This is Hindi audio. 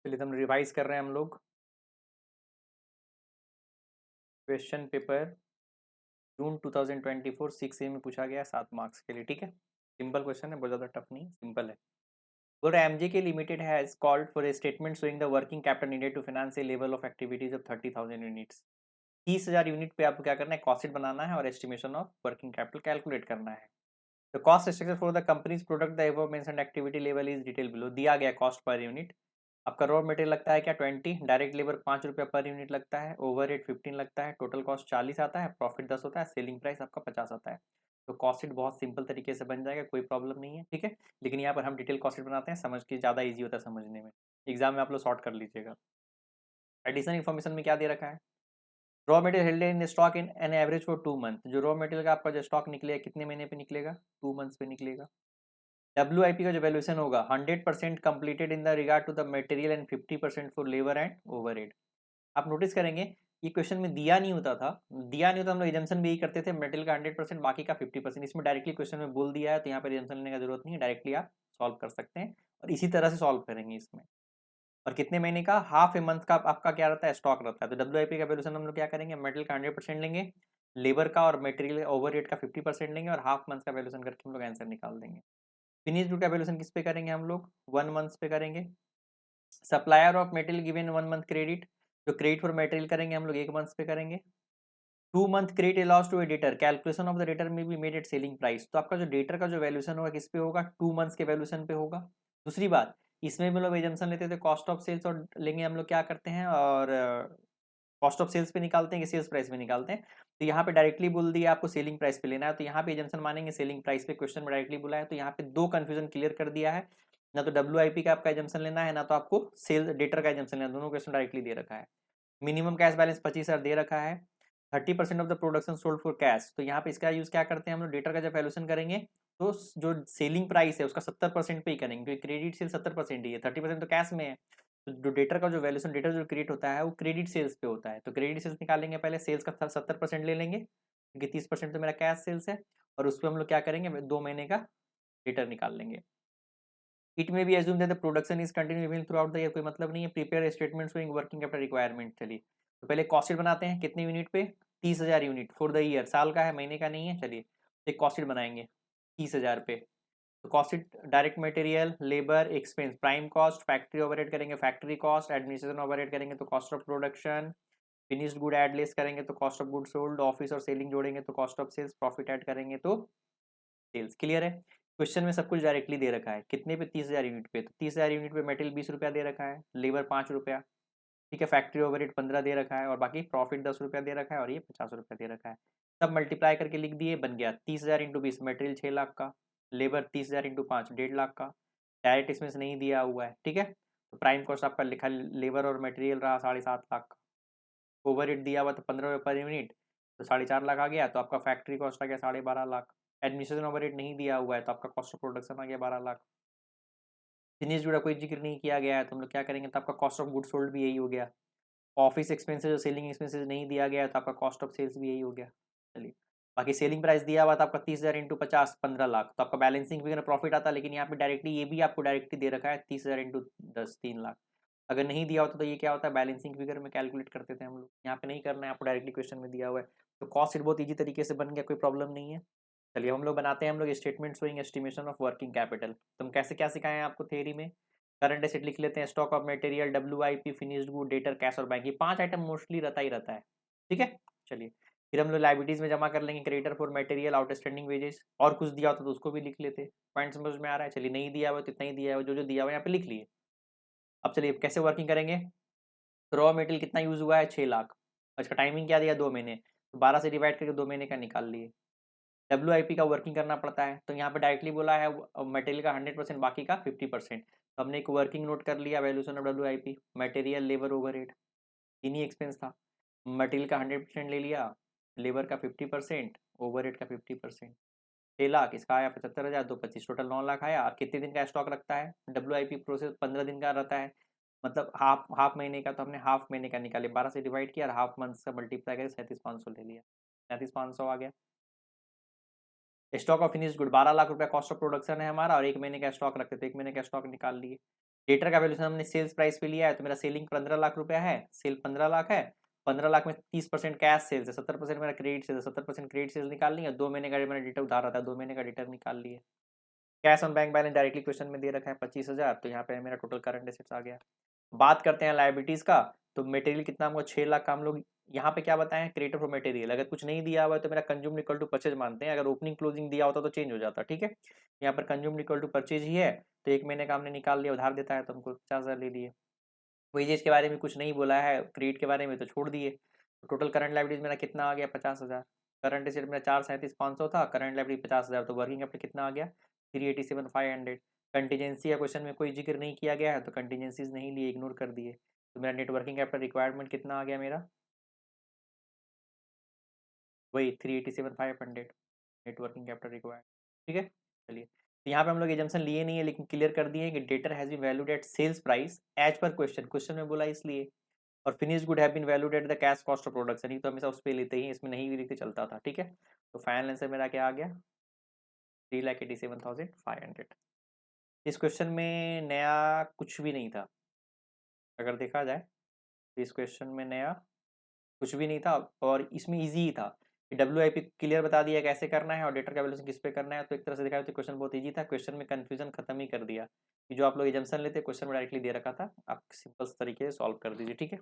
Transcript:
चलिए हम रिवाइज कर रहे हैं हम लोग क्वेश्चन पेपर जून 2024 6 में पूछा गया 7 मार्क्स के लिए। ठीक है, सिंपल क्वेश्चन है, बहुत ज़्यादा टफ नहीं, सिंपल है। बोल रहा MJ K limited has called for a statement showing the working capital needed to finance a level of activities of 30,000 units. 30,000 unit पे आपको क्या करना है, कॉस्ट शीट बनाना है और estimation of working capital calculate करना है। The cost structure for the companies product the above mentioned activity level is detail below. दिया गया कॉस्ट पर यूनिट। आपका रॉ मटेरियल लगता है क्या 20, डायरेक्ट लेबर 5 रुपया पर यूनिट लगता है, ओवर रेट 15 लगता है, टोटल कॉस्ट 40 आता है, प्रॉफिट 10 होता है, सेलिंग प्राइस आपका 50 आता है। तो कॉस्ट शीट बहुत सिंपल तरीके से बन जाएगा, कोई प्रॉब्लम नहीं है। ठीक है, लेकिन यहाँ पर हम डिटेल कॉस्ट शीट बनाते हैं, समझ के ज़्यादा ईजी होता है समझने में। एग्जाम में आप लोग शॉर्ट कर लीजिएगा। एडिशनल इन्फॉर्मेशन में क्या दे रखा है, raw material held in stock in an average for 2 month. जो रॉ मटेरियल का आपका जो स्टॉक निकलेगा कितने महीने पे निकलेगा, 2 मंथ्स पे निकलेगा। WIP का जो वैल्यूएशन होगा 100% completed in the regard to the material and 50% for labour and overhead. आप नोटिस करेंगे ये क्वेश्चन में दिया नहीं होता था, दिया नहीं होता हम लोग एजम्पशन भी यही करते थे, मटेरियल का 100% बाकी का 50%। इसमें डायरेक्टली क्वेश्चन में बोल दिया है तो यहाँ पर एजम्पशन लेने का जरूरत नहीं है, डायरेक्टली आप सॉल्व कर सकते हैं और इसी तरह से सॉल्व करेंगे इसमें। और कितने महीने का, हाफ ए मंथ का आपका क्या रहता है, स्टॉक रहता है। तो WIP का वैल्यूएशन हम लोग क्या करेंगे, मटेरियल का 100% लेंगे, लेबर का और मटेरियल ओवरहेड का 50% लेंगे और हाफ मंथ का वैल्यूएशन करके हम लोग आंसर निकाल देंगे। फिनिश गुड का वैल्यूएशन किस पे करेंगे हम लोग, 1 मंथ पे करेंगे। Supplier of material given 1 month credit, जो क्रेडिट फॉर मटेरियल करेंगे हम लोग 1 मंथ पे करेंगे। 2 month credit allows to a debtor, calculation of the debtor में be made at selling price. तो आपका जो डेटर का जो वैल्यूएशन होगा किस पे होगा, 2 मंथ्स के वैल्यूएशन पे होगा। दूसरी बात, इसमें भी लोग एजम्पशन लेते थे कॉस्ट ऑफ सेल्स और लेंगे हम लोग क्या करते हैं और कॉस्ट ऑफ सेल्स पे निकालते हैं कि सेल्स प्राइस पे निकालते हैं। तो यहाँ पे डायरेक्टली बोल दिया आपको सेलिंग प्राइस पे लेना है, तो यहाँ पे एजम्पशन मानेंगे सेलिंग प्राइस पे, क्वेश्चन में डायरेक्टली बोला है तो यहाँ पे दो कंफ्यूजन क्लियर कर दिया है। ना तो WIP का आपका एजम्पशन लेना है, ना तो आपको सेल डेटर का एजम्पशन लेना, दोनों क्वेश्चन डायरेक्टली दे रखा है। मिनिमम कैश बैलेंस 25,000 दे रखा है। 30% of the production sold for cash, तो यहाँ पे इसका यूज क्या करते हैं हम लोग, डेटर का जब वैल्यूएशन करेंगे तो जो सेलिंग प्राइस है उसका 70% पे ही करेंगे, क्योंकि क्रेडिट सेल 70% ही है, 30% तो कैश में है। तो जो डेटर का जो वैल्यूएशन डेटर जो क्रिएट होता है वो क्रेडिट सेल्स पे होता है, तो क्रेडिट सेल्स निकालेंगे, पहले सेल्स का 70% ले लेंगे क्योंकि 30% तो मेरा कैश सेल्स है, और उस पर हम लोग क्या करेंगे 2 महीने का डेटर निकाल लेंगे। इट में भी assume that the production is continue even through out the year, कोई मतलब नहीं है। Prepare statement showing working capital requirement. चलिए तो पहले कॉस्ट शीट बनाते हैं, कितने यूनिट पे, 30,000 यूनिट फॉर द ईयर, साल का है महीने का नहीं है। चलिए एक कॉस्ट शीट बनाएंगे 30,000 पे। तो cost sheet, direct material, labour, expense, prime cost, factory overhead करेंगे फैक्ट्री कॉस्ट, एडमिनिस्ट्रेशन ओवरहेड करेंगे तो cost of production, finished good add less करेंगे तो cost of good sold, office और सेलिंग जोड़ेंगे तो cost of sales, profit add करेंगे तो सेल्स। क्लियर है, क्वेश्चन में सब कुछ डायरेक्टली दे रखा है। कितने पे, 30,000 यूनिट पे, तो 30,000 यूनिट पे मटेरियल 20 रुपया दे रखा है, लेबर 5 रुपया, ठीक है, फैक्ट्री ओवरहेड 15 दे रखा है और बाकी प्रॉफिट 10 रुपया दे रखा है और ये 50 रुपया दे रखा है। सब मल्टीप्लाई करके लिख दिए, बन गया 30,000 इंटू 20, मटेरियल 6 लाख का, लेबर 30,000 इंटू 5 1.5 लाख का, डायरेक्ट एक्सपेंस नहीं दिया हुआ है। ठीक है, तो प्राइम कॉस्ट आपका लिखा, लेबर और मटेरियल रहा 7.5 लाख का, ओवरहेड दिया हुआ तो 15 रुपये पर यूनिट, तो 4.5 लाख आ गया, तो आपका फैक्ट्री कॉस्ट आ गया 12.5 लाख। एडमिनिस्ट्रेशन ओवरहेड नहीं दिया हुआ है तो आपका कॉस्ट ऑफ प्रोडक्शन आ गया 12 लाख। फिनिश जुड़ा कोई जिक्र नहीं किया गया है तो हम लोग क्या करेंगे, तो आपका कॉस्ट ऑफ गुड सोल्ड भी यही हो गया। ऑफिस एक्सपेंसेस और सेलिंग एक्सपेंसेस नहीं दिया गया है तो आपका कॉस्ट ऑफ सेल्स भी यही हो गया। चलिए बाकी सेलिंग प्राइस दिया हुआ था आपका 30,000 इंटू 50 15 लाख, तो आपका बैलेंसिंग फिगर प्रॉफिट आता, लेकिन यहाँ पे डायरेक्टली ये भी आपको डायरेक्टली दे रखा है 30,000 इंटू 10 3 लाख। अगर नहीं दिया होता तो ये क्या होता है, बैलेंसिंग फिगर में कैलकुलेट करते थे हम लोग, यहाँ पे नहीं करना है, आपको डायरेक्टली क्वेश्चन में दिया हुआ है। तो कॉस्ट शीट बहुत ईजी तरीके से बन गया, कोई प्रॉब्लम नहीं है। चलिए हम लोग बनाते हैं हम लोग statement showing estimation of working capital. तो हम कैसे क्या सिखाए हैं आपको थ्योरी में, करंट एसेट लिख लेते हैं, stock of material, WIP, finished good, debtor, cash और बैंक, ये 5 आइटम मोस्टली रहता ही रहता है। ठीक है, चलिए फिर हम लोग लाइबिलिटीज में जमा कर लेंगे, creditor for material, outstanding wages, और कुछ दिया होता तो उसको भी लिख लेते। पॉइंट समझ में आ रहा है, चलिए नहीं दिया हुआ तो इतना ही दिया हुआ, जो जो दिया हुआ यहाँ पे लिख लिए। अब चलिए कैसे वर्किंग करेंगे, रॉ मटेरियल कितना यूज हुआ है 6 लाख, और इसका टाइमिंग क्या दिया 2 महीने, तो 12 से डिवाइड करके 2 महीने का निकाल लिए। WIP का वर्किंग करना पड़ता है तो यहाँ पे डायरेक्टली बोला है मटेरियल का 100%, बाकी का 50%। तो हमने एक वर्किंग नोट कर लिया, valuation of WIP, material, labour, overhead, तीन ही एक्सपेंस था। मटेरियल का 100% ले लिया, लेबर का 50%, ओवरहेड का 50%, 6 लाख, इसका आया 75,000, 2 25, टोटल 9 लाख आया। और कितने दिन का स्टॉक रखता है WIP प्रोसेस, 15 दिन का रहता है, मतलब हाफ हाफ महीने का, तो हमने हाफ महीने का निकाले, 12 से डिवाइड किया और हाफ मंथ का मल्टीप्लाई करके 37,500 ले लिया, 37,500 आ गया। Stock of finish good 12 lakh रुपया कॉस्ट ऑफ प्रोडक्शन है हमारा, और 1 महीने का स्टॉक रखते तो 1 महीने का स्टॉक निकाल लिए। डेटर का वैल्यूशन हमने सेल्स प्राइस पे लिया है, तो मेरा सेलिंग 15 लाख रुपया है, सेल 15 लाख है, 15 लाख में 30% कैश सेल्स है, 70% मेरा क्रेडिट सेल्स है, 70% क्रेडिट सेल्स निकाल लिया, 2 महीने का मेरा डेटर उधार आता है, 2 महीने का डेटर निकाल लिए। Cash on bank balance directly question में दे रखा है 25,000, तो यहाँ पे मेरा टोटल करंट एसेट्स आ गया। बात करते हैं लाइबिलिटीज का, तो मटेरियल कितना हमको 6 लाख का हम लोग यहाँ पे क्या बताएं, क्रेडिटर फॉर मटेरियल। अगर कुछ नहीं दिया हुआ है तो मेरा कंज्यूम इक्वल टू परचेज मानते हैं, अगर ओपनिंग क्लोजिंग दिया होता तो चेंज हो जाता, ठीक है। यहाँ पर कंज्यूम इक्वल टू परचेज ही है, तो 1 महीने का हमने निकाल लिया, उधार देता है तो हमको 50,000 ले लिए। वेजेज के बारे में कुछ नहीं बोला है, क्रेडिट के बारे में तो छोड़ दिए। तो टोटल करंट लाइबिलिटीज मेरा कितना आ गया, 50,000। करंट एसेट मेरा 437,500 था, करंट लाइबिलिटी 50,000, तो वर्किंग कैपिटल कितना आ गया, 387,500। कंटीजेंसी या क्वेश्चन में कोई जिक्र नहीं किया गया है, तो कंटीजेंसीज नहीं लिए, इग्नोर कर दिए। तो मेरा नेट वर्किंग कैपिटल रिक्वायरमेंट कितना आ गया मेरा, वही 387,500 नेट वर्किंग कैपिटल रिक्वायर्ड, ठीक है। चलिए, तो यहाँ पे हम लोग एजम्पशन लिए नहीं है, लेकिन क्लियर कर दिए हैं कि debtor has been valued at sales price as per question, question में बोला इसलिए। और finish good have been valued at the cash cost of production, ये तो हमेशा उस पर लेते ही, इसमें नहीं भी लिखते चलता था, ठीक है। तो फाइनल आंसर मेरा क्या आ गया, 3,87,500। इस क्वेश्चन में नया कुछ भी नहीं था, अगर देखा जाए तो इस क्वेश्चन में नया कुछ भी नहीं था, और इसमें इजी ही था। WIP क्लियर बता दिया कैसे करना है और डेटर का वैल्यूएशन किस पे करना है, तो एक तरह से देखा जाए तो क्वेश्चन बहुत इजी था। क्वेश्चन में कंफ्यूजन खत्म ही कर दिया कि जो आप लोग एजम्पशन लेते क्वेश्चन में डायरेक्टली दे रखा था, आप सिंपल तरीके से सॉल्व कर दीजिए, ठीक है।